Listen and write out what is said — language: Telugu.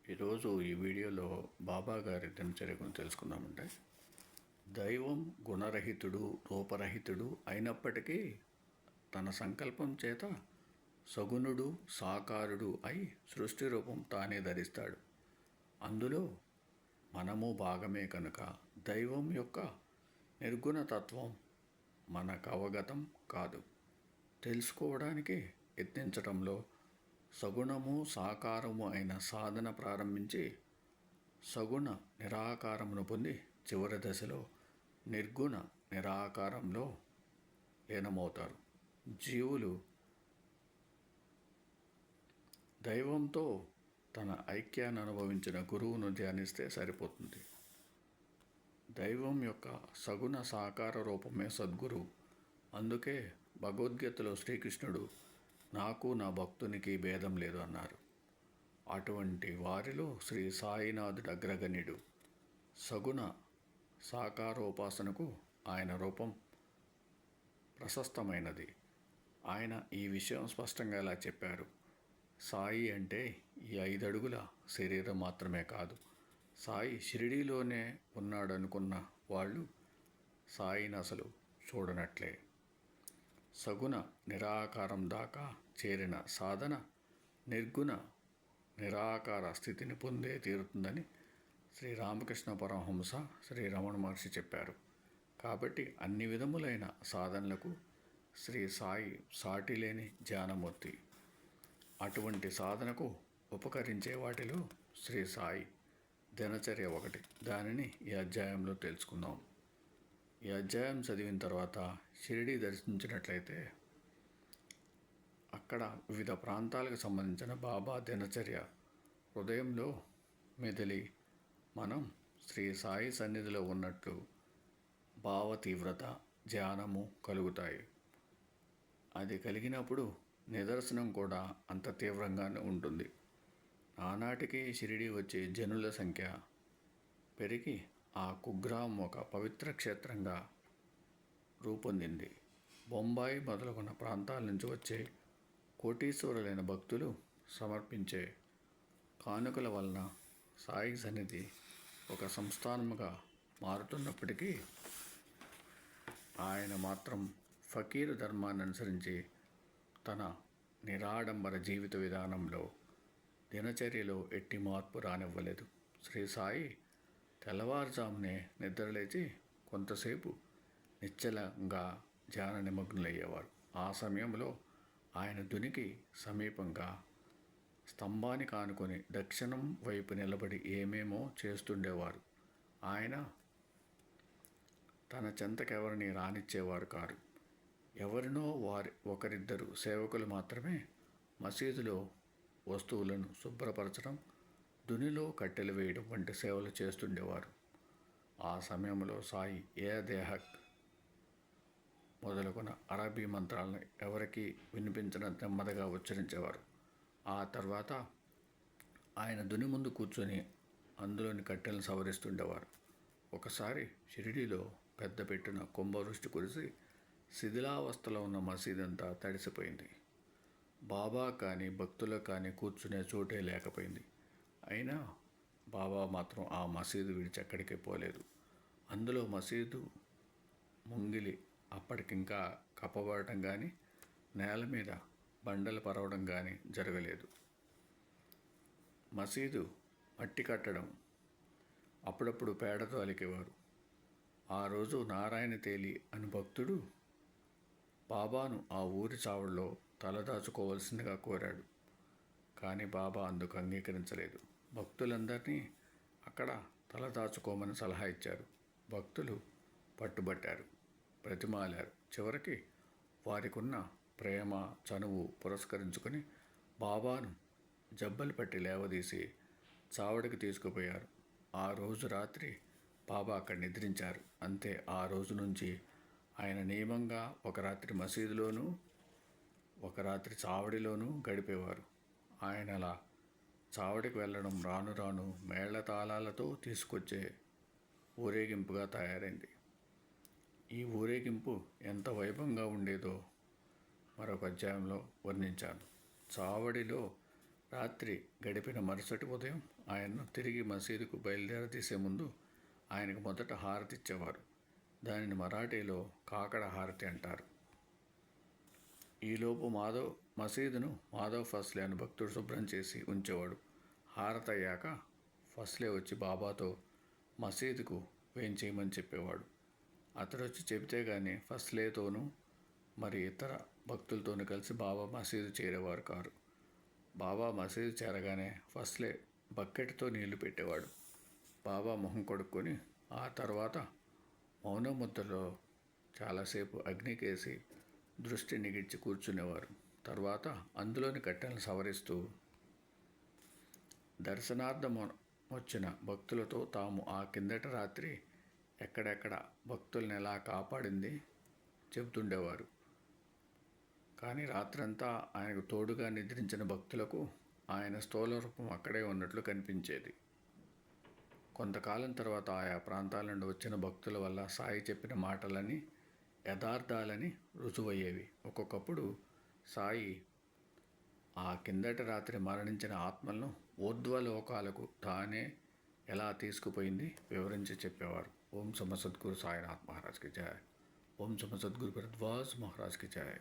ఈరోజు ఈ వీడియోలో బాబా గారి దినచర్య గురించి తెలుసుకుందామంటే దైవం గుణరహితుడు రూపరహితుడు అయినప్పటికీ తన సంకల్పం చేత సగుణుడు సాకారుడు అయి సృష్టి రూపం తానే ధరిస్తాడు. అందులో మనము భాగమే కనుక దైవం యొక్క నిర్గుణతత్వం మనకు అవగతం కాదు. తెలుసుకోవడానికి యత్నించడంలో సగుణము సాకారము అయిన సాధన ప్రారంభించి సగుణ నిరాకారమును పొంది చివరి దశలో నిర్గుణ నిరాకారంలో లీనమవుతారు. జీవులు దైవంతో తన ఐక్యాన్ని అనుభవించిన గురువును ధ్యానిస్తే సరిపోతుంది. దైవం యొక్క సగుణ సాకార రూపమే సద్గురు. అందుకే భగవద్గీతలో శ్రీకృష్ణుడు నాకు నా భక్తునికి భేదం లేదు అన్నారు. అటువంటి వారిలో శ్రీ సాయినాథుడు అగ్రగణ్యుడు. సగుణ సాకారోపాసనకు ఆయన రూపం ప్రశస్తమైనది. ఆయన ఈ విషయం స్పష్టంగా ఇలా చెప్పారు. సాయి అంటే ఈ 5 అడుగుల శరీరం మాత్రమే కాదు. సాయి షిరిడీలోనే ఉన్నాడనుకున్న వాళ్ళు సాయిని అసలు చూడనట్లే. సగుణ నిరాకారం దాకా చేరిన సాధన నిర్గుణ నిరాకార స్థితిని పొందే తీరుతుందని శ్రీ రామకృష్ణ పరమహంస శ్రీ రమణ మహర్షి చెప్పారు. కాబట్టి అన్ని విధములైన సాధనలకు శ్రీ సాయి సాటిలేని ధ్యానమూర్తి. అటువంటి సాధనకు ఉపకరించే వాటిలో శ్రీ సాయి దినచర్య ఒకటి. దానిని ఈ అధ్యాయంలో తెలుసుకుందాం. ఈ అధ్యాయం చదివిన తర్వాత షిరిడీ దర్శించినట్లయితే అక్కడ వివిధ ప్రాంతాలకు సంబంధించిన బాబా దినచర్య హృదయంలో మెదిలి మనం శ్రీ సాయి సన్నిధిలో ఉన్నట్లు భావ తీవ్రత ధ్యానము కలుగుతాయి. అది కలిగినప్పుడు నిదర్శనం కూడా అంత తీవ్రంగానే ఉంటుంది. ఆనాటికి షిరిడీ వచ్చే జనుల సంఖ్య పెరిగి ఆ కుగ్రామం ఒక పవిత్ర క్షేత్రంగా రూపొందింది. బొంబాయి మొదలుగున్న ప్రాంతాల నుంచి వచ్చే కోటీశ్వరులైన భక్తులు సమర్పించే కానుకల వలన సాయి సన్నిధి ఒక సంస్థానముగా మారుతున్నప్పటికీ ఆయన మాత్రం ఫకీరు ధర్మాన్ని అనుసరించి తన నిరాడంబర జీవిత విధానంలో దినచర్యలో ఎట్టి మార్పు రానివ్వలేదు. శ్రీ సాయి తెల్లవారుజామునే నిద్రలేచి కొంతసేపు నిశ్చలంగా ధ్యాన నిమగ్నులయ్యేవారు. ఆ సమయంలో ఆయన దునికి సమీపంగా స్తంభానికి ఆనుకొని దక్షిణం వైపు నిలబడి ఏమేమో చేస్తుండేవారు. ఆయన తన చెంతకెవరిని రానిచ్చేవారు కారు. ఎవరినో ఒకరిద్దరు సేవకులు మాత్రమే మసీదులో వస్తువులను శుభ్రపరచడం, దునిలో కట్టెలు వేయడం వంటి సేవలు చేస్తుండేవారు. ఆ సమయంలో సాయి ఏ దేహక్ మొదలుగున అరబీ మంత్రాలను ఎవరికీ వినిపించిన నెమ్మదిగా ఉచ్చరించేవారు. ఆ తర్వాత ఆయన దుని ముందు కూర్చొని అందులోని కట్టెలను సవరిస్తుండేవారు. ఒకసారి షిరిడీలో పెద్ద పెట్టున కుంభవృష్టి కురిసి శిథిలావస్థలో ఉన్న మసీదంతా తడిసిపోయింది. బాబా కానీ భక్తులకు కానీ కూర్చునే చోటే లేకపోయింది. అయినా బాబా మాత్రం ఆ మసీదు విడిచి ఎక్కడికి పోలేదు. అందులో మసీదు ముంగిలి అప్పటికింకా కప్పబడటం కానీ నేల మీద బండలు పరవడం కానీ జరగలేదు. మసీదు మట్టి కట్టడం, అప్పుడప్పుడు పేడతో అలికేవారు. ఆ రోజు నారాయణ తేలి అని భక్తుడు బాబాను ఆ ఊరి చావుల్లో తలదాచుకోవలసిందిగా కోరాడు. కానీ బాబా అందుకు అంగీకరించలేదు. భక్తులందరినీ అక్కడ తలదాచుకోమని సలహా ఇచ్చారు. భక్తులు పట్టుబట్టారు, బ్రతిమాలారు. చివరికి వారికున్న ప్రేమ చనువు పురస్కరించుకొని బాబాను జబ్బలు పట్టి లేవదీసి చావడికి తీసుకుపోయారు. ఆ రోజు రాత్రి బాబా అక్కడ నిద్రించారు. అంతే. ఆ రోజు నుంచి ఆయన నియమంగా ఒక రాత్రి మసీదులోనూ ఒక రాత్రి చావడిలోనూ గడిపేవారు. ఆయన అలా చావడికి వెళ్ళడం రాను రాను మేళతాళాలతో తీసుకొచ్చే ఊరేగింపుగా తయారైంది. ఈ ఊరేగింపు ఎంత వైభవంగా ఉండేదో మరొక అధ్యాయంలో వర్ణించాను. చావడిలో రాత్రి గడిపిన మరుసటి ఉదయం ఆయన్ను తిరిగి మసీదుకు బయలుదేరదీసే ముందు ఆయనకు మొదట హారతి ఇచ్చేవారు. దానిని మరాఠీలో కాకడ హారతి అంటారు. ఈలోపు మసీదును మాధవ్ ఫస్లే అను భక్తుడు శుభ్రం చేసి ఉంచేవాడు. హారతి అయ్యాక ఫస్లే వచ్చి బాబాతో మసీదుకు వేయించేయమని చెప్పేవాడు. అతడు వచ్చి చెబితే కానీ ఫస్లేతోనూ మరి ఇతర భక్తులతోనూ కలిసి బాబా మసీదు చేరేవారు కారు. బాబా మసీదు చేరగానే ఫస్లే బకెట్తో నీళ్లు పెట్టేవాడు. బాబా మొహం కడుక్కొని ఆ తర్వాత మౌన ముద్రలో చాలాసేపు అగ్నికేసి దృష్టి నిగిడ్చి కూర్చునేవారు. తర్వాత అందులోని కట్టెలను సవరిస్తూ దర్శనార్థం వచ్చిన భక్తులతో తాము ఆ కిందటి రాత్రి ఎక్కడెక్కడ భక్తుల్ని ఎలా కాపాడింది చెబుతుండేవారు. కానీ రాత్రంతా ఆయనకు తోడుగా నిద్రించిన భక్తులకు ఆయన స్థూల రూపం అక్కడే ఉన్నట్లు కనిపించేది. కొంతకాలం తర్వాత ఆయా ప్రాంతాల నుండి వచ్చిన భక్తుల వల్ల సాయి చెప్పిన మాటలని యథార్థాలని రుజువయ్యేవి. ఒక్కొక్కప్పుడు సాయి ఆ కిందటి రాత్రి మరణించిన ఆత్మలను ఊర్ధ్వలోకాలకు తానే ఎలా తీసుకుపోయింది వివరించి చెప్పేవారు. ఓం సమ సద్గురు సాయినాథ్ మహారాజ్కి జయ. ఓం సమ సద్గురు భరద్వాజ్ మహారాజ్కి జయ.